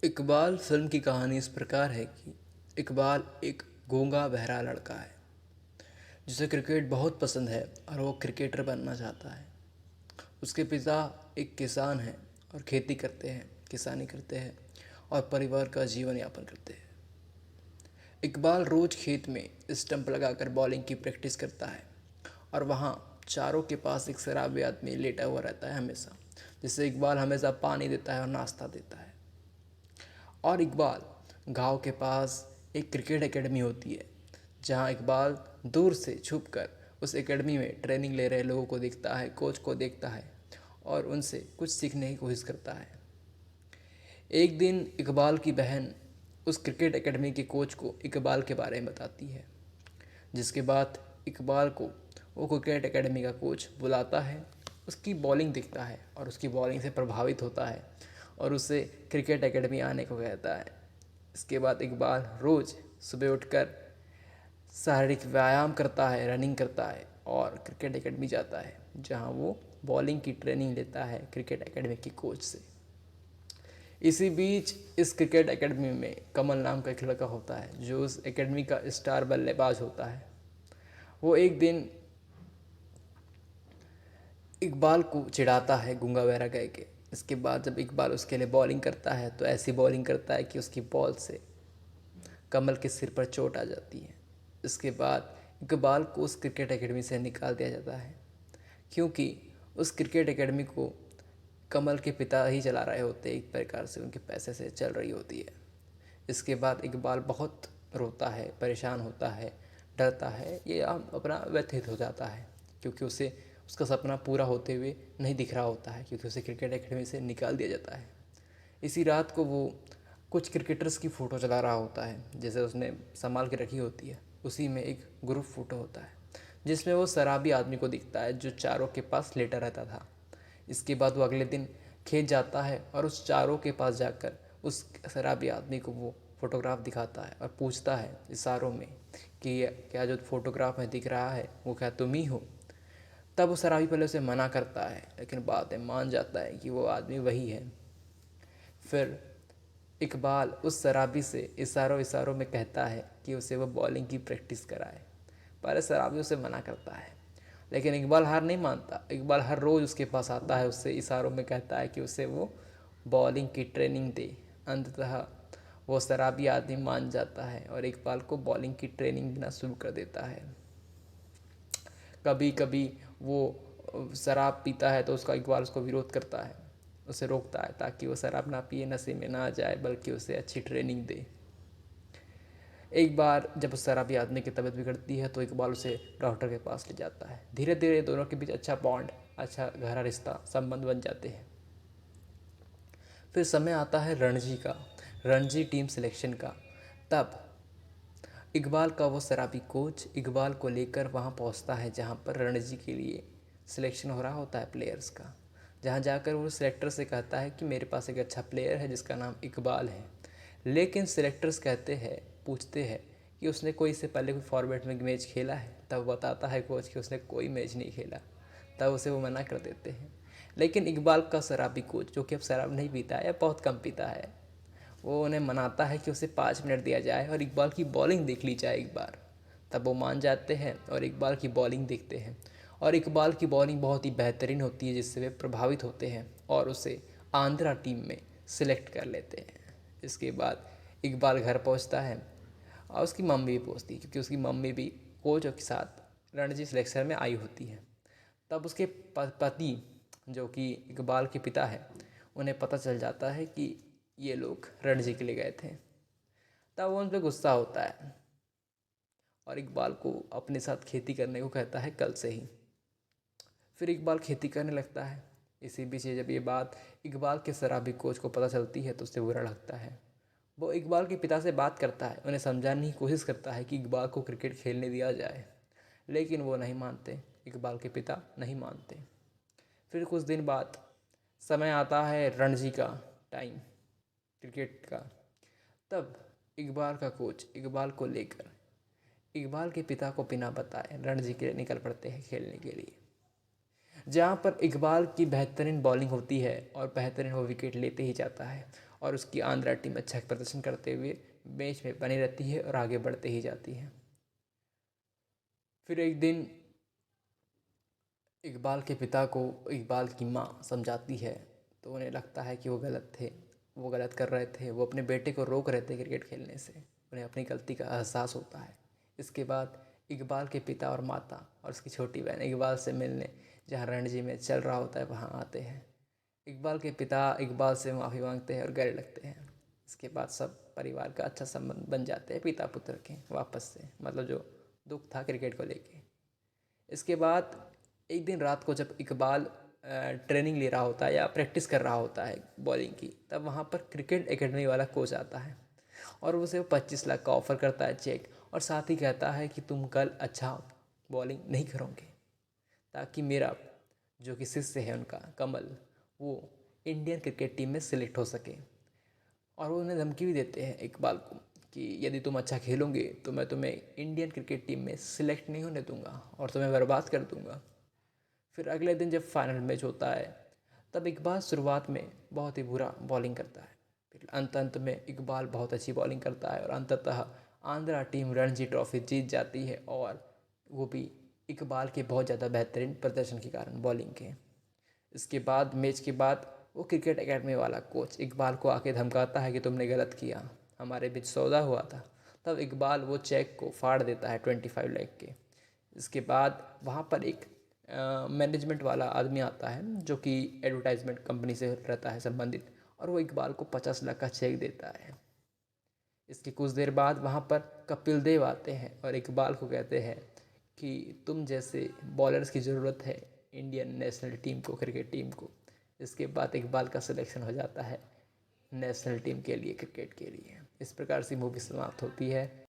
Iqbal film की कहानी इस प्रकार है कि इकबाल एक गूंगा बहरा लड़का है जिसे क्रिकेट बहुत पसंद है और वो क्रिकेटर बनना चाहता है। उसके पिता एक किसान हैं और खेती करते हैं, किसानी करते हैं और परिवार का जीवन यापन करते हैं। इकबाल रोज खेत में स्टंप लगाकर बॉलिंग की प्रैक्टिस करता है और वहाँ चारों के पास एक शराबी आदमी लेटा हुआ रहता है हमेशा, जिससे इकबाल हमेशा पानी देता है और नाश्ता देता है। और इकबाल गांव के पास एक क्रिकेट एकेडमी होती है जहां इकबाल दूर से छुपकर उस एकेडमी में ट्रेनिंग ले रहे लोगों को देखता है, कोच को देखता है और उनसे कुछ सीखने की कोशिश करता है। एक दिन इकबाल की बहन उस क्रिकेट एकेडमी के कोच को इकबाल के बारे में बताती है, जिसके बाद इकबाल को वो क्रिकेट एकेडमी का कोच बुलाता है, उसकी बॉलिंग देखता है और उसकी बॉलिंग से प्रभावित होता है और उसे क्रिकेट एकेडमी आने को कहता है। इसके बाद इकबाल रोज़ सुबह उठकर शारीरिक व्यायाम करता है, रनिंग करता है और क्रिकेट एकेडमी जाता है जहां वो बॉलिंग की ट्रेनिंग लेता है क्रिकेट एकेडमी के कोच से। इसी बीच इस क्रिकेट एकेडमी में कमल नाम का एक लड़का होता है जो उस एकेडमी का स्टार बल्लेबाज होता है। वो एक दिन इकबाल को चिढ़ाता है गूंगा बहरा कह के। इसके बाद जब इकबाल उसके लिए बॉलिंग करता है तो ऐसी बॉलिंग करता है कि उसकी बॉल से कमल के सिर पर चोट आ जाती है। इसके बाद इकबाल को उस क्रिकेट एकेडमी से निकाल दिया जाता है, क्योंकि उस क्रिकेट एकेडमी को कमल के पिता ही चला रहे होते, एक प्रकार से उनके पैसे से चल रही होती है। इसके बाद इकबाल बहुत रोता है, परेशान होता है, डरता है, ये अपना व्यथित हो जाता है, क्योंकि उसे उसका सपना पूरा होते हुए नहीं दिख रहा होता है, क्योंकि उसे क्रिकेट एकेडमी से निकाल दिया जाता है। इसी रात को वो कुछ क्रिकेटर्स की फ़ोटो चला रहा होता है, जैसे उसने संभाल के रखी होती है। उसी में एक ग्रुप फ़ोटो होता है जिसमें वो शराबी आदमी को दिखता है जो चारों के पास लेटा रहता था। इसके बाद वो अगले दिन खेत जाता है और उस चारों के पास जाकर उस शराबी आदमी को वो फ़ोटोग्राफ दिखाता है और पूछता है इशारों में कि ये क्या जो फ़ोटोग्राफ में दिख रहा है वो क्या तुम ही हो। तब वो शराबी पहले उसे मना करता है, लेकिन बाद में मान जाता है कि वो आदमी वही है। फिर इकबाल उस शराबी से इशारों इशारों में कहता है कि उसे वो बॉलिंग की प्रैक्टिस कराए। पर शराबी उसे मना करता है, लेकिन इकबाल हार नहीं मानता। इकबाल हर रोज़ उसके पास आता है, उससे इशारों में कहता है कि उसे वो बॉलिंग की ट्रेनिंग दे। अंततः वो शराबी आदमी मान जाता है और इकबाल को बॉलिंग की ट्रेनिंग देना शुरू कर देता है। कभी कभी वो शराब पीता है तो उसका इकबाल उसको विरोध करता है, उसे रोकता है ताकि वो शराब ना पिए, नशे में ना आ जाए, बल्कि उसे अच्छी ट्रेनिंग दे। एक बार जब उस शराबी आदमी की तबीयत बिगड़ती है तो इकबाल उसे डॉक्टर के पास ले जाता है। धीरे धीरे दोनों के बीच अच्छा बॉन्ड, अच्छा गहरा रिश्ता, संबंध बन जाते हैं। फिर समय आता है रणजी का, रणजी टीम सिलेक्शन का। तब इकबाल का वो शराबी कोच इकबाल को लेकर वहाँ पहुँचता है जहाँ पर रणजी के लिए सिलेक्शन हो रहा होता है प्लेयर्स का। जहाँ जाकर वो सिलेक्टर से कहता है कि मेरे पास एक अच्छा प्लेयर है जिसका नाम इकबाल है। लेकिन सिलेक्टर्स कहते हैं, पूछते हैं कि उसने कोई इससे पहले कोई फॉर्मेट में मैच खेला है। तब बताता है कोच कि उसने कोई मैच नहीं खेला। तब उसे वो मना कर देते हैं। लेकिन इकबाल का शराबी कोच, जो कि अब शराब नहीं पीता है या बहुत कम पीता है, वो उन्हें मनाता है कि उसे 5 मिनट दिया जाए और इकबाल की बॉलिंग देख ली जाए एक बार। तब वो मान जाते हैं और इकबाल की बॉलिंग देखते हैं और इकबाल की बॉलिंग बहुत ही बेहतरीन होती है, जिससे वे प्रभावित होते हैं और उसे आंध्रा टीम में सिलेक्ट कर लेते हैं। इसके बाद इकबाल घर पहुंचता है और उसकी मम्मी भी पहुंचती है, क्योंकि उसकी मम्मी भी कोच के साथ रणजी सिलेक्शन में आई होती है। तब उसके पति, जो कि इकबाल के पिता है, उन्हें पता चल जाता है कि ये लोग रणजी के लिए गए थे। तब वो उन पर गुस्सा होता है और इकबाल को अपने साथ खेती करने को कहता है कल से ही। फिर इकबाल खेती करने लगता है। इसी बीच जब ये बात इकबाल के शराबी कोच को पता चलती है तो उसे बुरा लगता है। वो इकबाल के पिता से बात करता है, उन्हें समझाने की कोशिश करता है कि इकबाल को क्रिकेट खेलने दिया जाए, लेकिन वो नहीं मानते। इकबाल के पिता नहीं मानते। फिर कुछ दिन बाद समय आता है रणजी का टाइम, क्रिकेट का। तब इकबाल का कोच इकबाल को लेकर इकबाल के पिता को बिना बताए रणजी के लिए निकल पड़ते हैं खेलने के लिए। जहाँ पर इकबाल की बेहतरीन बॉलिंग होती है और बेहतरीन वो विकेट लेते ही जाता है और उसकी आंध्रा टीम अच्छा प्रदर्शन करते हुए मैच में बनी रहती है और आगे बढ़ते ही जाती है। फिर एक दिन इकबाल के पिता को इकबाल की माँ समझाती है, तो उन्हें लगता है कि वो गलत थे, वो गलत कर रहे थे, वो अपने बेटे को रोक रहे थे क्रिकेट खेलने से। उन्हें अपनी गलती का एहसास होता है। इसके बाद इकबाल के पिता और माता और उसकी छोटी बहन इकबाल से मिलने जहाँ रणजी मैच चल रहा होता है वहाँ आते हैं। इकबाल के पिता इकबाल से माफ़ी मांगते हैं और गले लगते हैं। इसके बाद सब परिवार का अच्छा संबंध बन जाते हैं पिता पुत्र के वापस से, मतलब जो दुख था क्रिकेट को लेके। इसके बाद एक दिन रात को जब इकबाल ट्रेनिंग ले रहा होता है या प्रैक्टिस कर रहा होता है बॉलिंग की, तब वहाँ पर क्रिकेट एकेडमी वाला कोच आता है और उसे 25 लाख का ऑफ़र करता है चेक, और साथ ही कहता है कि तुम कल अच्छा बॉलिंग नहीं करोगे ताकि मेरा जो कि शिष्य है उनका कमल, वो इंडियन क्रिकेट टीम में सिलेक्ट हो सके। और वो उन्हें धमकी भी देते हैं इकबाल को कि यदि तुम अच्छा खेलोगे तो मैं तुम्हें इंडियन क्रिकेट टीम में सिलेक्ट नहीं होने दूंगा और तुम्हें बर्बाद कर दूंगा। फिर अगले दिन जब फाइनल मैच होता है तब इकबाल शुरुआत में बहुत ही बुरा बॉलिंग करता है। फिर अंत में इकबाल बहुत अच्छी बॉलिंग करता है और अंततः आंध्रा टीम रणजी ट्रॉफी जीत जाती है, और वो भी इकबाल के बहुत ज़्यादा बेहतरीन प्रदर्शन के कारण बॉलिंग के। इसके बाद मैच के बाद वो क्रिकेट एकेडमी वाला कोच इकबाल को आके धमकाता है कि तुमने गलत किया, हमारे बीच सौदा हुआ था। तब इकबाल वो चेक को फाड़ देता है 25 लाख के। इसके बाद वहाँ पर एक मैनेजमेंट वाला आदमी आता है जो कि एडवर्टाइजमेंट कंपनी से रहता है संबंधित, और वो इकबाल को 50 लाख का चेक देता है। इसके कुछ देर बाद वहाँ पर कपिल देव आते हैं और इकबाल को कहते हैं कि तुम जैसे बॉलर्स की ज़रूरत है इंडियन नेशनल टीम को, क्रिकेट टीम को। इसके बाद इकबाल का सिलेक्शन हो जाता है नेशनल टीम के लिए, क्रिकेट के लिए। इस प्रकार से मूवी समाप्त होती है।